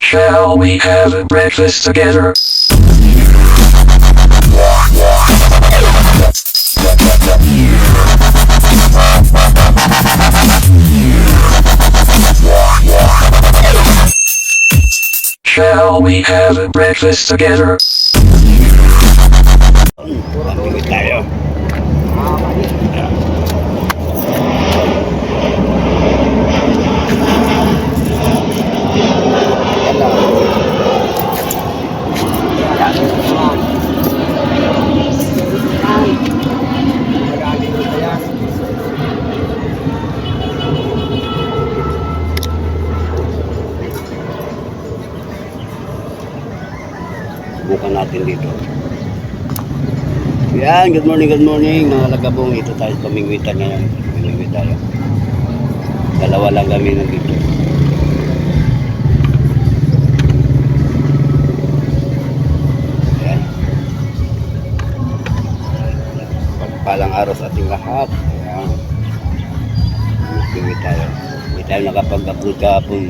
Shall we have a breakfast together? Shall we have a breakfast together? Pamimit tayo. Bukan natin dito. Yan, good morning mga lagabong. Ito tayo sa pamingwitan ngayon. Pamingwit tayo. Dalawa lang kami nandito. Yan. Pagpalang araw sa ating lahat. Yan. Pamingwit tayo. Hindi tayo nakapag-upload kahapon.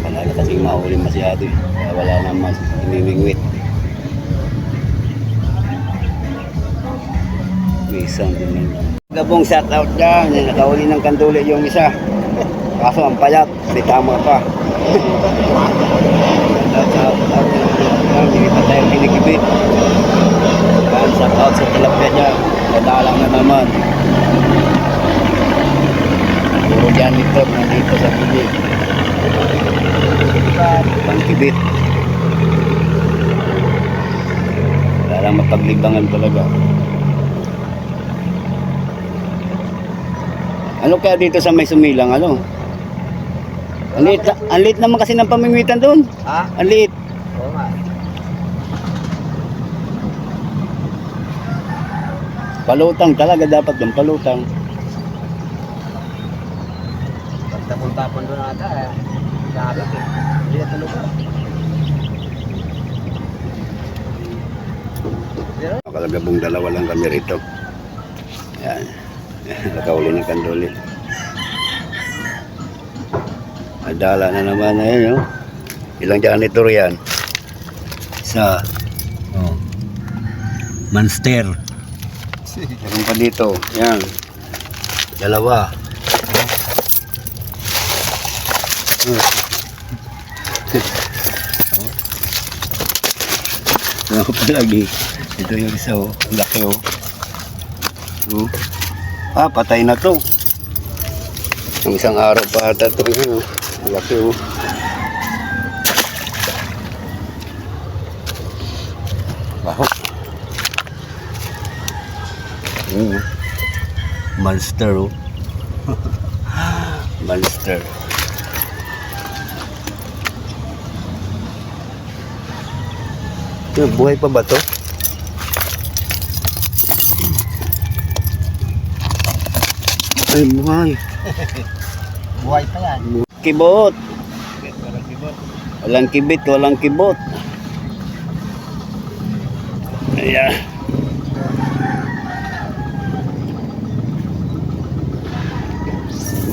Wala kasing mahuli masyado eh. Kaya wala naman imimingwit. May isang din lang. Gabong shout out dyan. Nakahuli ng kanduli yung isa. Kaso ang payat. May tama pa. Hindi pa tayo kinikibit. Shout out sa tilapia dyan. Nadalang na naman. Puro dyan nito. Nandito sa pilit. Pangkibit. Wala lang mapaglibangan talaga. Ano kaya dito sa may sumilang ano? Ang liit naman kasi ng pamimitan doon. Ha? Ang liit. Oo nga. Palutang talaga dapat yung palutang. Pagtapon-tapon doon ata eh. Dagat eh. Hindi na tulog ka. Nakalagabong dalawa lang kami rito. Yan. Nakahuli ng kanduli. Adala na naman na yan, oh. Ilang janitor yan? Isa. Oh. Monster. Meron pa dito. Yan. Dalawa. Ano pa lagi? Ito yung isa, oh. Ang laki, oh. Oh. Ah, patay na to. Ang isang araw pa ata ito. Oh. Ang laki, oh. Baho. Monster, oh. Monster. Buhay pa ba to? Ay, buhay. Buhay pa yan. Kibot. Walang kibit, walang kibot. Ayan.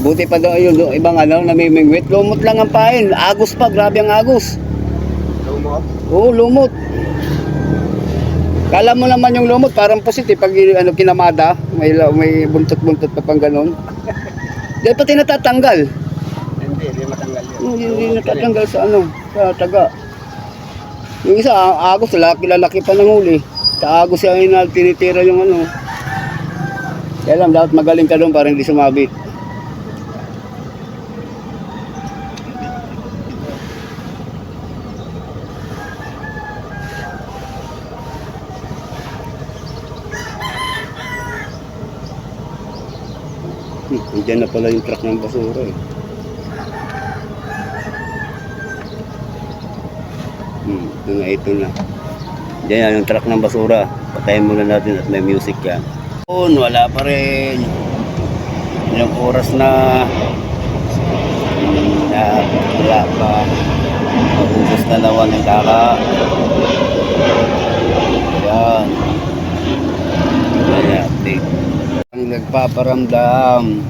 Buti pa daw yun, ibang ano, namimingwit. Lumot lang ang pain. Agos pa, grabe ang agos. Lumot? Oo, lumot. Kala mo naman yung lumot, parang positive pag ano, kinamada, may buntot-buntot pa pang ganun. Di pa tinatatanggal. Hindi matanggal yun. Hindi natatanggal sa ano, sa taga. Yung isa, agos, lalaki pa ng huli. Sa agos yung tinitira yung ano. Kaya lang, dapat magaling ka doon para hindi sumabit. Diyan na pala yung truck ng basura eh. Ito na. Diyan yung truck ng basura. Patayin muna natin at may music yan. Wala pa rin. Ilang oras na. Wala pa. Maubos na naman yung kaka. Yan. Yan. Ang nagpaparamdam.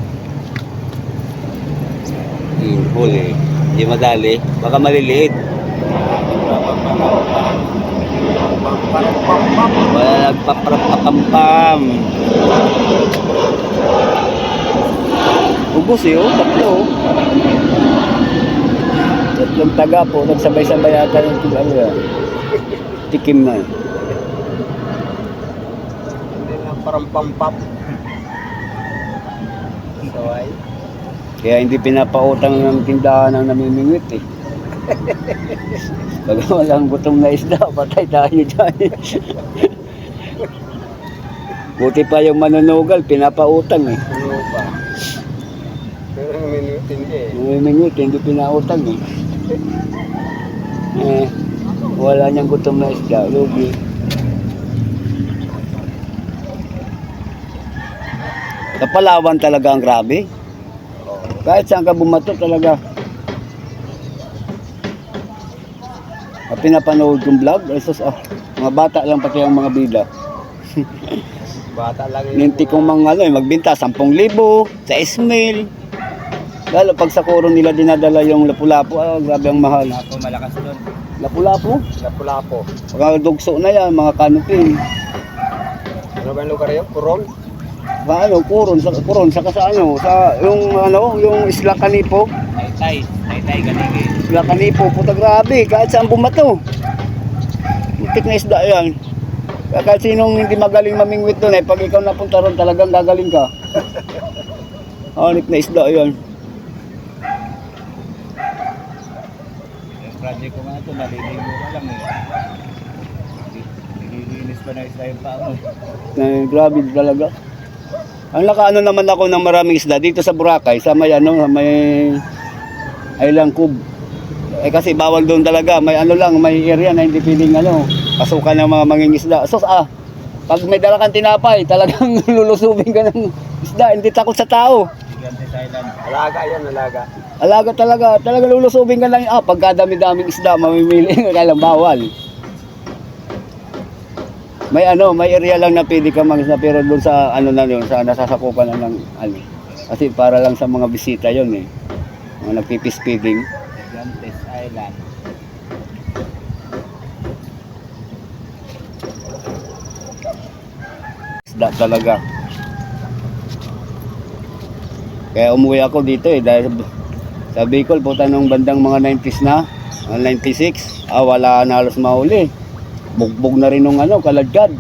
huli. Hindi madali. Baka maliliit. Wala nagpapapapampam. Ubus eh, oh. Tatlo. Tatlong taga po. Nagsabay-sabay yata yung tikim na. Hindi na parang pampap. So ay. Kaya hindi pinapautang ng tindahan ang namimingwit eh. Pag walang gutom na isda, patay tayo dyan. Buti pa yung manunugal, pinapautang eh. Ano pa? Pero minute hindi eh. Namimingwit, hindi pinautang eh. Wala niyang gutom na isda, lugi. Sa Palawan talaga ang grabe. Kahit saan ka bumato talaga. Pinapanood yung vlog, esos mga bata lang pati ang mga bida. Bata lang Ninti kong mga magbinta 10,000 sa Ismail. Lalo pag sa kuro nila dinadala yung lapu-lapu, grabe ang mahal. Lapo malakas doon. Lapu-lapu? Lapu-lapo. Mga dugso na yan, mga kanupin. Ano ba yung lugar yun? Puron? Kuron saka sa yung Isla Canipo. Taytay ganigi. Isla Canipo, puta grabe, kahit saan bumato. Muntik na isda yan. Kaya kahit sinong hindi magaling mamingwit doon pag ikaw napunta ron talagang gagaling ka. Hanip na isda yan. Yung project ko nga ito, naliligo ka lang eh. Nililinis pa na isla yung paa mo. Grabe talaga. Ang nakaano naman ako ng maraming isda dito sa Boracay, sa may Island Cove. Kasi bawal doon talaga, may may area na hindi pwedeng pasukan ng mga mangingisda. So pag may dala kang tinapay, talagang lulusubin ka ng isda, hindi takot sa tao. Gigantes Island. Alaga yan, alaga. Alaga talaga lulusubin ka lang. Pagkadami-daming isda, mamimili ka lang bawal. May area lang na pwede ka mangisda pero doon sa sa nasasakupan ng kasi para lang sa mga bisita yon eh. Mga nagpipis-feeding. Gigantes Island. Isda talaga. Kaya umuwi ako dito dahil sa Bicol puta nung bandang mga 90s na, 96, wala na halos mahuli. Bugbog na rin nung kaladkad.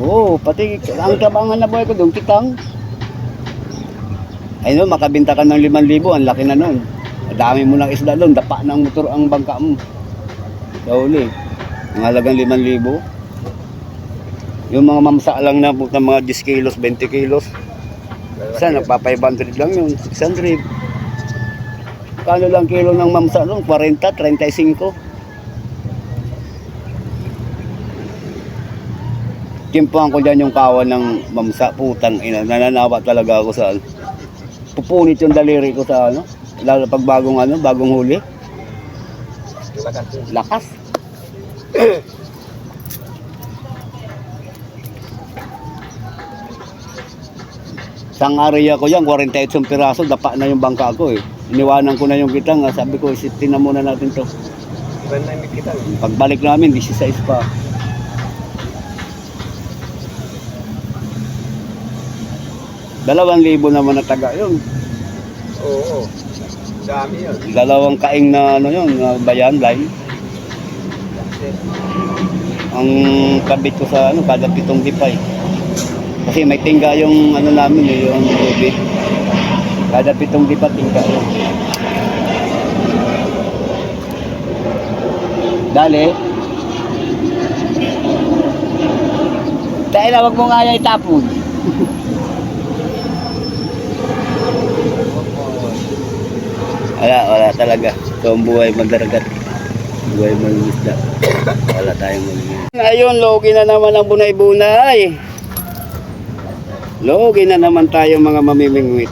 Oo, pati ang trabangan na buhay ko doon, kitang. Makabinta ka ng 5,000, ang laki na nun. Dami mo ng isda doon, dapa ng motor ang bangka mo. Sa huli, ang halagang 5,000. Yung mga mamsa lang na mga 10 kilos, 20 kilos. Isa, nagpa 500 lang yun, 600. Kano lang kilo ng mamsa doon? 40, 35. Timpuhan ko dyan yung kawan ng mamsa, putang ina. Nananawa talaga ako sa pupunit yung daliri ko sa lalo pag bagong huli. Lakas. Sang area ko yan, 48 piraso, dapa na yung bangka ko eh. Iniwanan ko na yung kitang, sabi ko, isipin na muna natin to. Pagbalik namin, 16 pa. 2,000 naman na taga yun. Oo. Dami yun. 2 kaing na bayan, line. Ang kabit ko sa kada 7 dipay. Kasi may tingga yung namin yung lobby. Kada 7 dipa tingga yun. Dali. Dahil na wag mo nga itapon. Wala talaga. So, ang buhay magdaragat. Buhay mangingisda. Wala tayong mangingisda. Ayun, logi na naman ang bunay-bunay. Logi na naman tayo mga mamimingwit.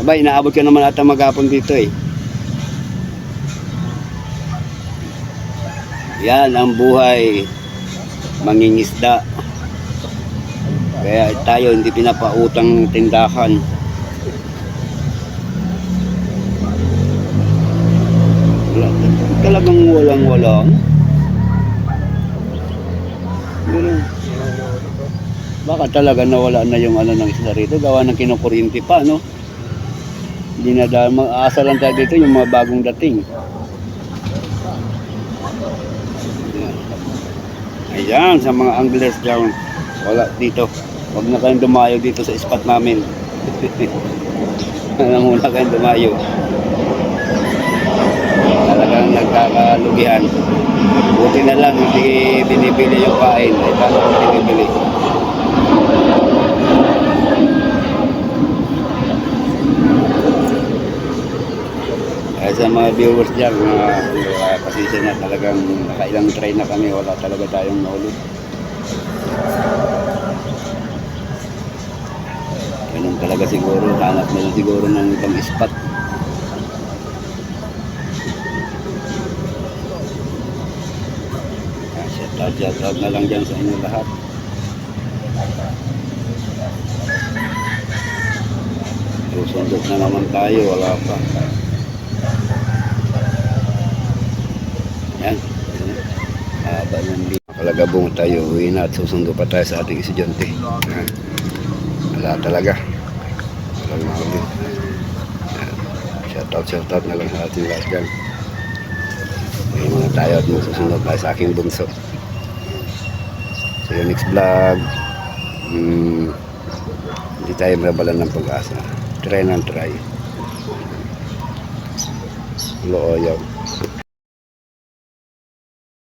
Aba, inaabot ka naman ata maghapon dito eh. Yan ang buhay mangingisda. Kaya tayo hindi pinapautang tindahan. talagang walang-wala. Ganun. Baka talaga nawala na yung ano ng isla rito, gawa ng kinukuryente pa, no? Hindi na dahil mag-aasa lang tayo dito yung mga bagong dating. Ayan, sa mga anglers dyan, wala dito. Huwag na kayong dumayo dito sa spot namin. Alam mo na kayong dumayo. Talagang nagkakalugihan. Buti na lang, hindi binibili yung kain. Ay, talagang binibili. Kaya sa mga viewers dyan, pasensya na talagang nakailang try na kami, wala talaga tayong nahulog. Ganun talaga siguro, hanap na lang siguro ng ibang spot. Shout out na lang dyan sa inyo lahat. Susundot na naman tayo, wala pa. Yan. Haba ng di. Kalagabong tayo, uwi na at susundo pa tayo sa ating estudyante. Yan. Wala talaga. Walang mahuli. Shout out na lang sa ating lahat dyan. Uwi muna tayo at susunod tayo sa aking bunso. So yung next vlog, hindi tayo mabalan ng pag-asa. Try ng try. Looyaw.